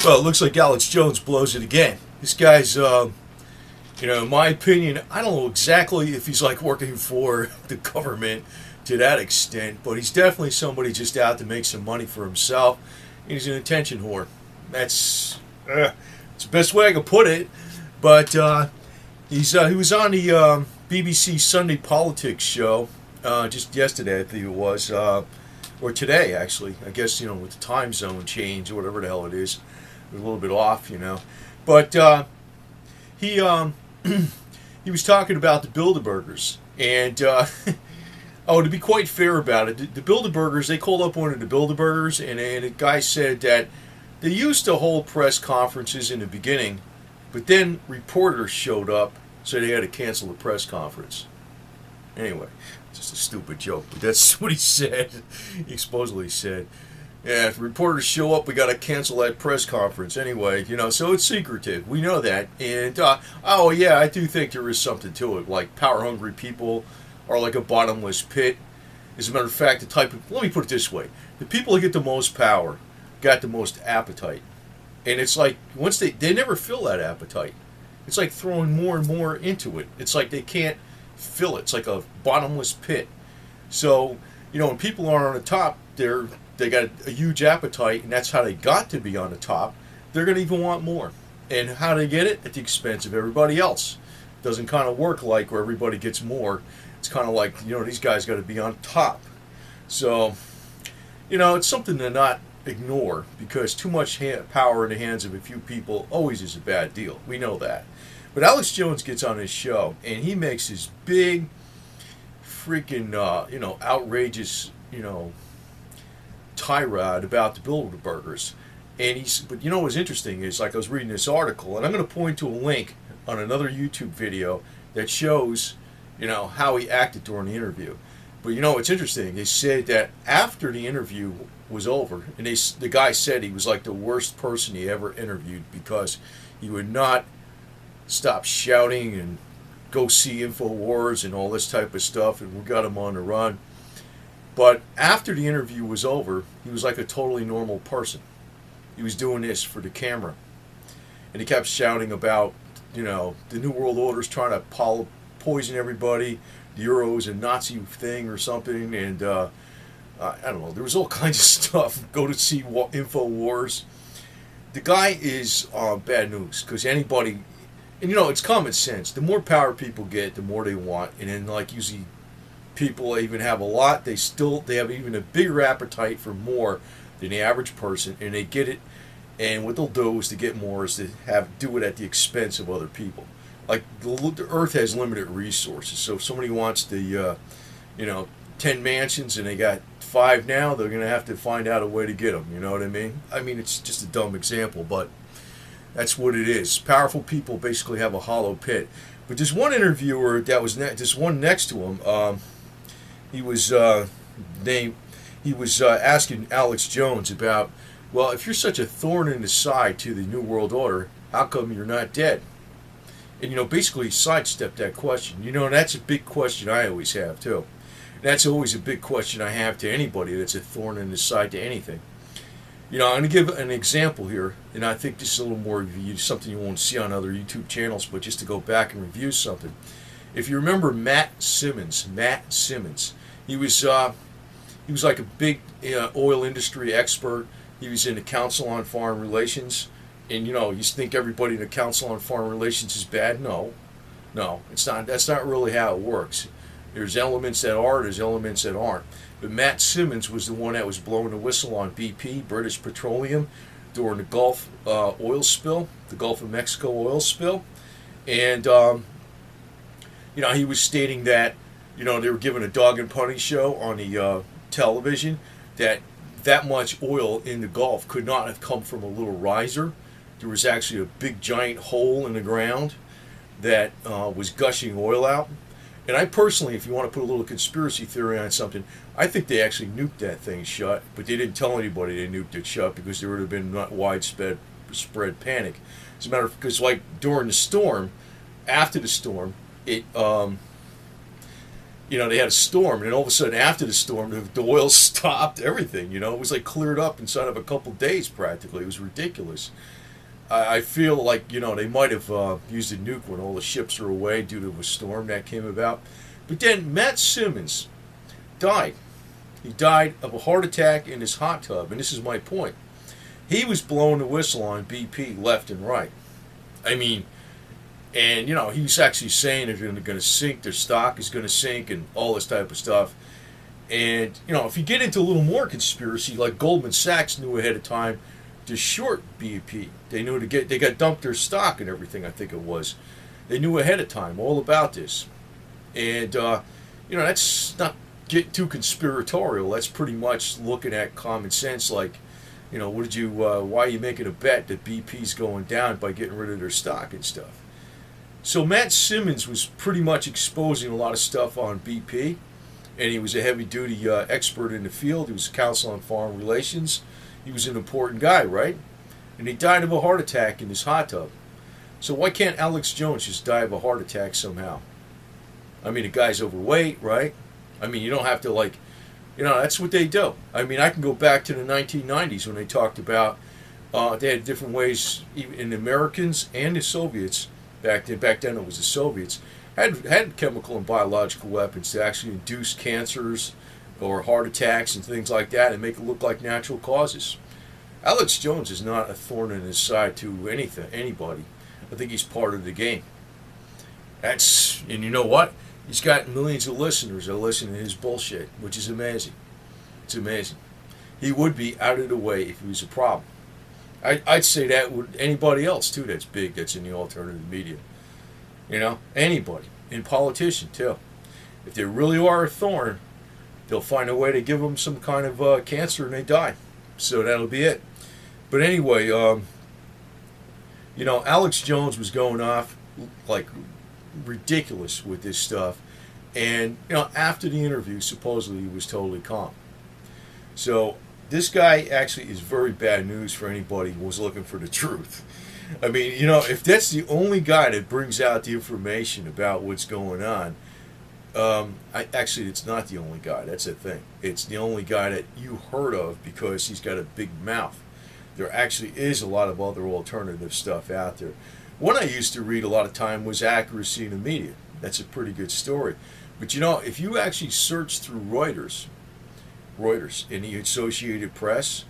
Well, it looks like Alex Jones blows it again. This guy's, in my opinion, I don't know exactly if he's like working for the government to that extent, but he's definitely somebody just out to make some money for himself. And he's an attention whore. It's the best way I could put it. But he was on the BBC Sunday Politics show just yesterday, I think it was, or today actually. I guess with the time zone change or whatever the hell it is, it was a little bit off, But he he was talking about the Bilderbergers, and to be quite fair about it, the Bilderbergers, they called up one of the Bilderbergers, and the guy said that they used to hold press conferences in the beginning, but then reporters showed up, so they had to cancel the press conference. Anyway, just a stupid joke, but that's what he said. He supposedly said, yeah, if reporters show up, we got to cancel that press conference. Anyway, so it's secretive. We know that. And, I do think there is something to it. Like, power-hungry people are like a bottomless pit. As a matter of fact, let me put it this way. The people that get the most power got the most appetite. And it's like, once they never fill that appetite. It's like throwing more and more into it. It's like they can't fill it. It's like a bottomless pit. So, when people are on the top, they got a huge appetite, and that's how they got to be on the top. They're going to even want more. And how do they get it? At the expense of everybody else. It doesn't kind of work like where everybody gets more. It's kind of like, these guys got to be on top. So, it's something to not ignore, because too much power in the hands of a few people always is a bad deal. We know that. But Alex Jones gets on his show, and he makes this big, freaking, outrageous, tirade about the Bilderbergers. But what's interesting is, like, I was reading this article, and I'm going to point to a link on another YouTube video that shows, how he acted during the interview. But what's interesting, they said that after the interview was over, and the guy said he was like the worst person he ever interviewed, because he would not stop shouting and go see InfoWars and all this type of stuff, and we got him on the run. But after the interview was over, he was like a totally normal person. He was doing this for the camera. And he kept shouting about, the New World Order's trying to poison everybody. The Euro is a Nazi thing or something. And, I don't know, there was all kinds of stuff. Go to see InfoWars. The guy is bad news, because anybody, and it's common sense. The more power people get, the more they want. And then, like, usually people even have a lot, they have even a bigger appetite for more than the average person, and they get it, and what they'll do is to get more is to do it at the expense of other people. Like, the earth has limited resources, so if somebody wants the 10 mansions and they got 5 now, they're going to have to find out a way to get them, you know what I mean? I mean, it's just a dumb example, but that's what it is. Powerful people basically have a hollow pit. But there's one interviewer that was this one next to him. He was asking Alex Jones about, well, if you're such a thorn in the side to the New World Order, how come you're not dead? And basically he sidestepped that question. And that's a big question I always have too. That's always a big question I have to anybody that's a thorn in the side to anything. I'm going to give an example here, and I think this is a little more something you won't see on other YouTube channels, but just to go back and review something. If you remember Matt Simmons, he was like a big oil industry expert. He was in the Council on Foreign Relations, and you think everybody in the Council on Foreign Relations is bad? No, it's not. That's not really how it works. There's elements that are, there's elements that aren't. But Matt Simmons was the one that was blowing the whistle on BP, British Petroleum, during the Gulf oil spill, the Gulf of Mexico oil spill. And, he was stating that, they were giving a dog and pony show on the television, that much oil in the Gulf could not have come from a little riser. There was actually a big giant hole in the ground that was gushing oil out. And I personally, if you want to put a little conspiracy theory on something, I think they actually nuked that thing shut, but they didn't tell anybody they nuked it shut, because there would have been not widespread panic. As a matter of, because like during the storm, after the storm, it they had a storm, and then all of a sudden after the storm, the oil stopped everything. It was like cleared up inside of a couple days practically. It was ridiculous. I feel like, they might have used a nuke when all the ships were away due to a storm that came about. But then Matt Simmons died. He died of a heart attack in his hot tub, and this is my point. He was blowing the whistle on BP left and right. I mean, and, he's actually saying they're going to sink, their stock is going to sink, and all this type of stuff. And, if you get into a little more conspiracy, like Goldman Sachs knew ahead of time to short BP. They knew they got dumped their stock and everything, I think it was. They knew ahead of time all about this. And, that's not getting too conspiratorial. That's pretty much looking at common sense, like, why are you making a bet that BP's going down by getting rid of their stock and stuff? So Matt Simmons was pretty much exposing a lot of stuff on BP, and he was a heavy-duty expert in the field. He was counsel on foreign relations. He was an important guy, right? And he died of a heart attack in his hot tub. So why can't Alex Jones just die of a heart attack somehow? I mean, the guy's overweight, right? I mean, you don't have to, that's what they do. I mean, I can go back to the 1990s when they talked about, they had different ways, even in the Americans and the Soviets, back then it was the Soviets, had chemical and biological weapons to actually induce cancers or heart attacks and things like that and make it look like natural causes. Alex Jones is not a thorn in his side to anybody. I think he's part of the game. And you know what? He's got millions of listeners that listen to his bullshit, which is amazing. It's amazing. He would be out of the way if he was a problem. I'd say that with anybody else, too, that's big, that's in the alternative media. Anybody. And politicians, too. If they really are a thorn, they'll find a way to give them some kind of cancer and they die. So that'll be it. But anyway, Alex Jones was going off like ridiculous with this stuff. And, after the interview, supposedly he was totally calm. So this guy actually is very bad news for anybody who was looking for the truth. I mean, if that's the only guy that brings out the information about what's going on, actually, it's not the only guy. That's the thing. It's the only guy that you heard of because he's got a big mouth. There actually is a lot of other alternative stuff out there. One I used to read a lot of time was Accuracy in the Media. That's a pretty good story. But if you actually search through Reuters in the Associated Press,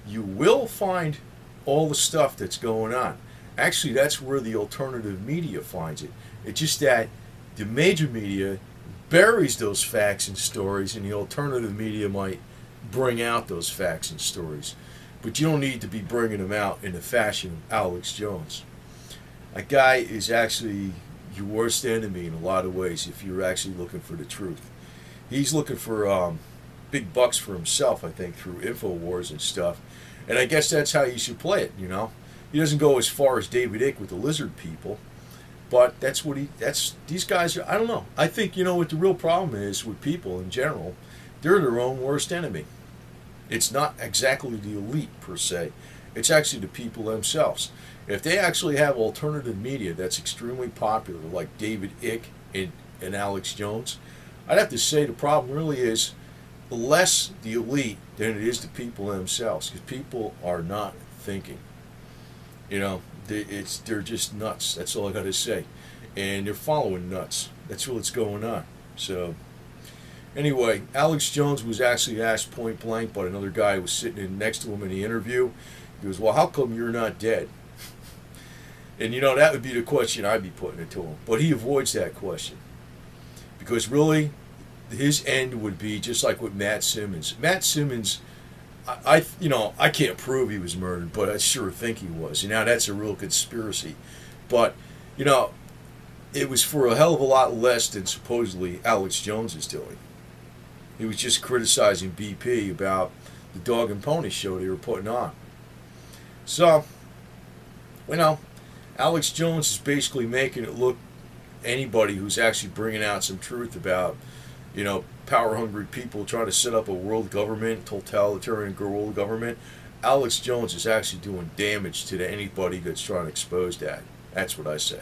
you will find all the stuff that's going on. Actually, that's where the alternative media finds it. It's just that the major media buries those facts and stories, and the alternative media might bring out those facts and stories. But you don't need to be bringing them out in the fashion of Alex Jones. A guy is actually your worst enemy in a lot of ways if you're actually looking for the truth. He's looking for big bucks for himself, I think, through InfoWars and stuff. And I guess that's how you should play it, He doesn't go as far as David Icke with the lizard people. But these guys are, I don't know. I think, what the real problem is with people in general, they're their own worst enemy. It's not exactly the elite, per se. It's actually the people themselves. If they actually have alternative media that's extremely popular, like David Icke and Alex Jones, I'd have to say the problem really is less the elite than it is the people themselves, because people are not thinking. They're just nuts. That's all I got to say. And they're following nuts. That's what's going on. So, anyway, Alex Jones was actually asked point blank by another guy who was sitting in next to him in the interview. He goes, well, how come you're not dead? And, that would be the question I'd be putting it to him. But he avoids that question. Because really, his end would be just like with Matt Simmons. Matt Simmons, I can't prove he was murdered, but I sure think he was. That's a real conspiracy. But, it was for a hell of a lot less than supposedly Alex Jones is doing. He was just criticizing BP about the dog and pony show they were putting on. So, Alex Jones is basically making it look, anybody who's actually bringing out some truth about, power-hungry people trying to set up a world government, totalitarian world government, Alex Jones is actually doing damage to anybody that's trying to expose that. That's what I say.